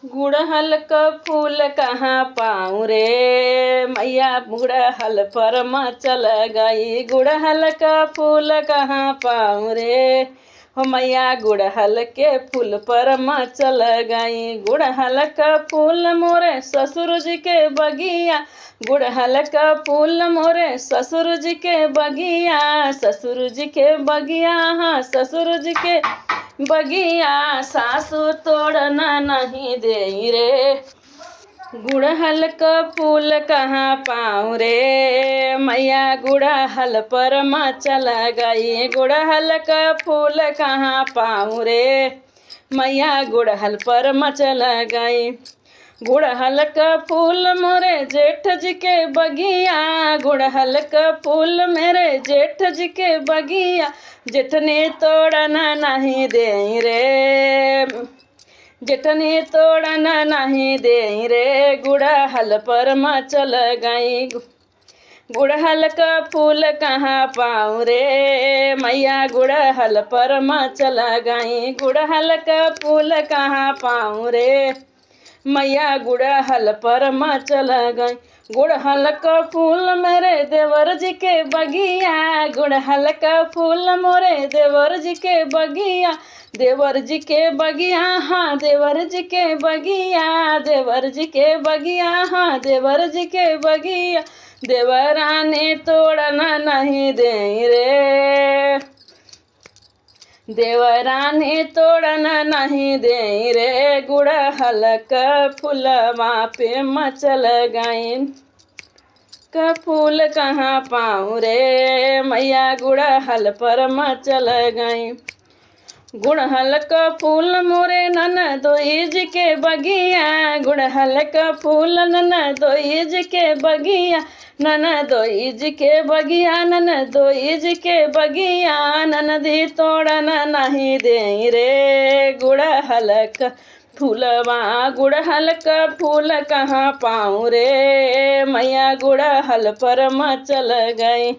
गुड़हल क फूल कहाँ पाऊँ रे मैया, गुड़हल पर मचल गई। गुड़हल क फूल कहाँ पाऊँ रे हो मैया, गुड़हल के फूल पर मचल गई। गुड़हल क फूल मोरे ससुर जी के बगिया, गुड़हल क फूल मोरे ससुर जी के बगिया। ससुर जी के बगिया, हाँ ससुर जी के बगिया, सासु तोड़ना नहीं दे रे। गुड़हल क फूल कहाँ पाऊँ रे मैया, गुड़हल पर मचल गई। गुड़हल क फूल कहाँ पाऊँ रे मैया, गुड़हल पर मचल गई। गुड़हल क फूल मोरे जेठ जी के बगिया, गुड़हल क फूल मेरे जेठ जी के बगिया। जेठनी तोड़ना नहीं दे रे, जेठनी तोड़ना नहीं दे रे, गुड़हल पर मचल गई। गुड़हल का फूल कहाँ पाऊँ रे मैया, गुड़हल पर मचल गई। गुड़हल का फूल कहाँ पाऊँ रे मैया, गुड़हल पर मचल गई। गुड़हल का फूल मेरे देवर जी के बगिया, गुड़हल का फूल मोरे देवर जी के बगिया। देवर जी के बगिया, हाँ देवर जी के बगिया, देवर जी के बगिया, हाँ देवर जी के बगिया। देवरानी तोड़ना नहीं दे रे, देवरानी तोड़ना नहीं दे रे, गुड़हल का फूलवा पे मचल गई। का फूल कहाँ पाऊँ रे मैया, गुड़हल पर मचल गई। गुड़हल का फूल मोरे ननदोई जी के बगिया, गुड़हल का फूल ननदोई जी के बगिया। ननदोई जी के बगिया, ननदोई जी के बगिया, ननदी तोड़ना नहीं दे रे। गुड़हल का फूलवा, गुड़हल का फूल कहाँ पाऊँ रे मैया, गुड़हल पर मचल गई।